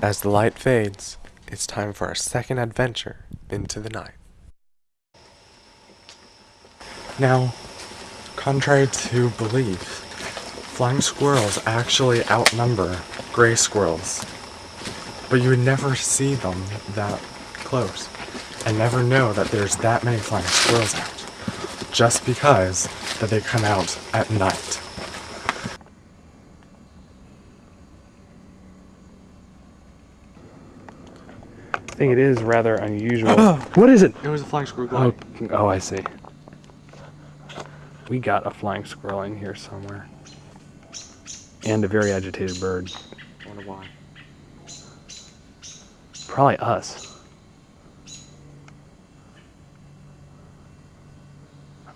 As the light fades, it's time for our second adventure into the night. Now, contrary to belief, flying squirrels actually outnumber gray squirrels, but you would never see them that close and never know that there's that many flying squirrels out, just because that they come out at night. I think it is rather unusual. What is it? It was a flying squirrel gliding. Oh, I see. We got a flying squirrel in here somewhere. And a very agitated bird. I wonder why. Probably us.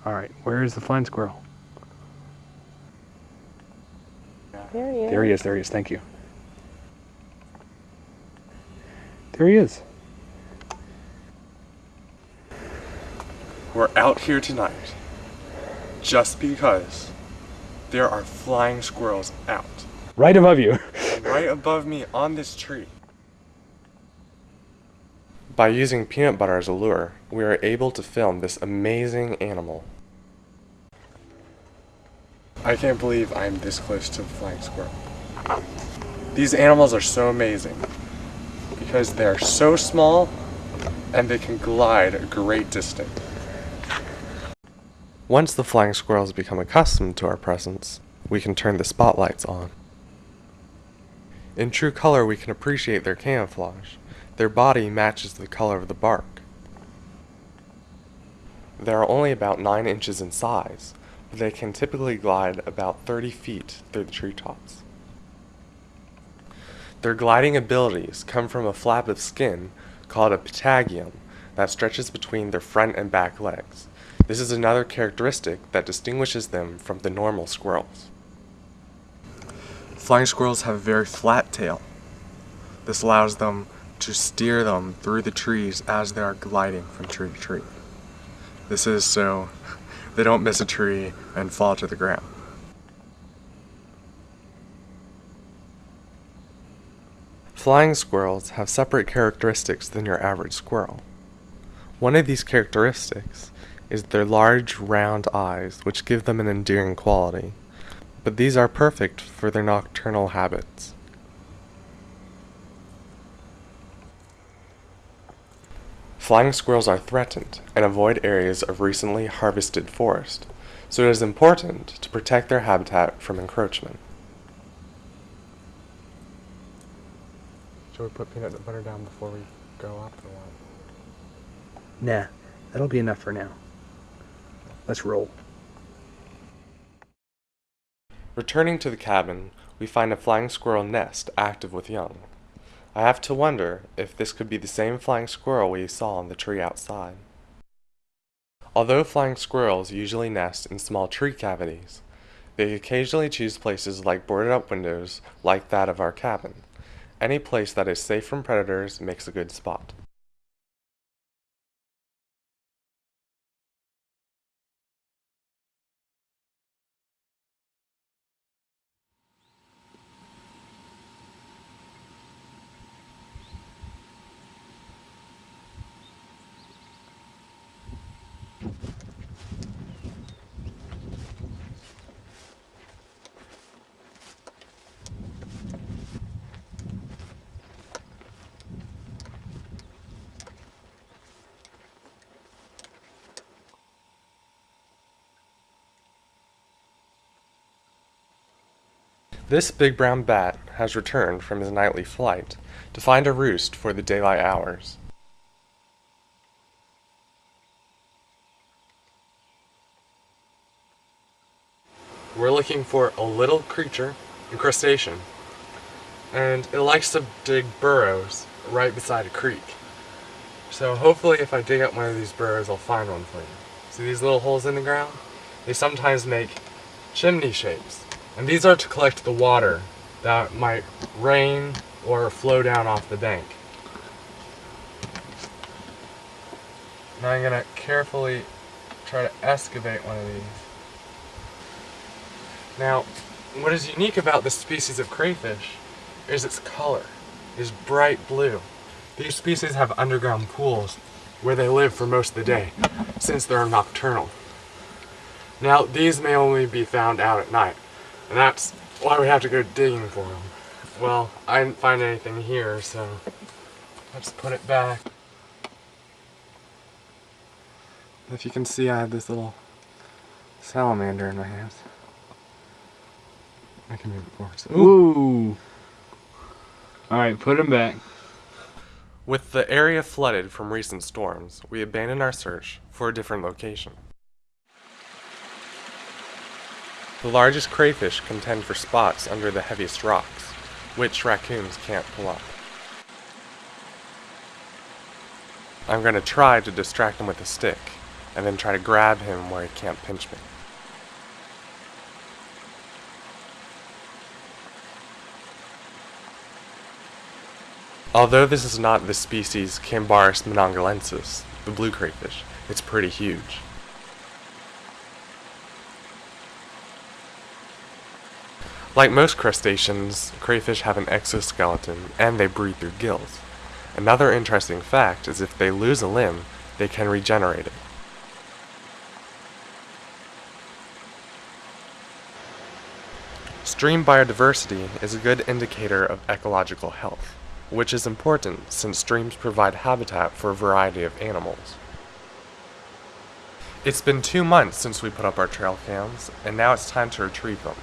Alright, where is the flying squirrel? There he is. There he is, thank you. There he is. We're out here tonight just because there are flying squirrels out. Right above you. Right above me on this tree. By using peanut butter as a lure, we are able to film this amazing animal. I can't believe I'm this close to the flying squirrel. These animals are so amazing because they're so small and they can glide a great distance. Once the flying squirrels become accustomed to our presence, we can turn the spotlights on. In true color, we can appreciate their camouflage. Their body matches the color of the bark. They are only about 9 inches in size, but they can typically glide about 30 feet through the treetops. Their gliding abilities come from a flap of skin called a patagium that stretches between their front and back legs. This is another characteristic that distinguishes them from the normal squirrels. Flying squirrels have a very flat tail. This allows them to steer them through the trees as they are gliding from tree to tree. This is so they don't miss a tree and fall to the ground. Flying squirrels have separate characteristics than your average squirrel. One of these characteristics is their large, round eyes, which give them an endearing quality, but these are perfect for their nocturnal habits. Flying squirrels are threatened and avoid areas of recently harvested forest, so it is important to protect their habitat from encroachment. Should we put peanut butter down before we go up or what? Nah, that'll be enough for now. Let's roll. Returning to the cabin, we find a flying squirrel nest active with young. I have to wonder if this could be the same flying squirrel we saw on the tree outside. Although flying squirrels usually nest in small tree cavities, they occasionally choose places like boarded up windows like that of our cabin. Any place that is safe from predators makes a good spot. This big brown bat has returned from his nightly flight to find a roost for the daylight hours. We're looking for a little creature, a crustacean, and it likes to dig burrows right beside a creek. So hopefully if I dig up one of these burrows, I'll find one for you. See these little holes in the ground? They sometimes make chimney shapes. And these are to collect the water that might rain or flow down off the bank. Now I'm going to carefully try to excavate one of these. Now, what is unique about this species of crayfish is its color. is bright blue. These species have underground pools where they live for most of the day, since they're nocturnal. Now, these may only be found out at night, and that's why we have to go digging for them. Well, I didn't find anything here, so let's put it back. If you can see, I have this little salamander in my hands. I can move it forward. Ooh! Alright, put him back. With the area flooded from recent storms, we abandoned our search for a different location. The largest crayfish contend for spots under the heaviest rocks, which raccoons can't pull up. I'm going to try to distract him with a stick, and then try to grab him where he can't pinch me. Although this is not the species Cambarus monongahensis, the blue crayfish, it's pretty huge. Like most crustaceans, crayfish have an exoskeleton and they breathe through gills. Another interesting fact is if they lose a limb, they can regenerate it. Stream biodiversity is a good indicator of ecological health, which is important since streams provide habitat for a variety of animals. It's been 2 months since we put up our trail cams, and now it's time to retrieve them.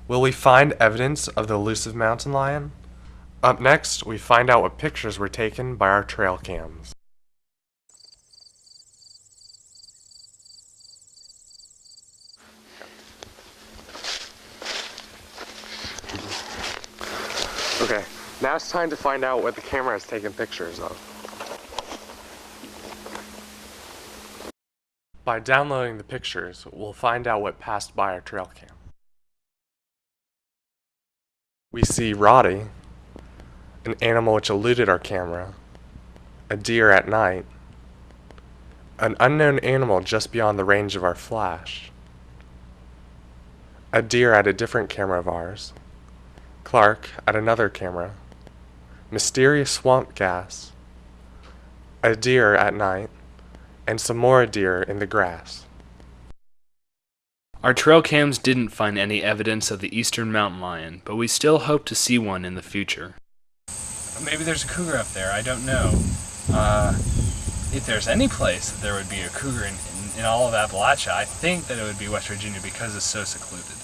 Will we find evidence of the elusive mountain lion? Up next, we find out what pictures were taken by our trail cams. Okay, now it's time to find out what the camera has taken pictures of. By downloading the pictures, we'll find out what passed by our trail cam. We see Roddy, an animal which eluded our camera, a deer at night, an unknown animal just beyond the range of our flash, a deer at a different camera of ours, Clark at another camera, mysterious swamp gas, a deer at night, and some more deer in the grass. Our trail cams didn't find any evidence of the eastern mountain lion, but we still hope to see one in the future. Maybe there's a cougar up there, I don't know. If there's any place that there would be a cougar in all of Appalachia, I think that it would be West Virginia because it's so secluded.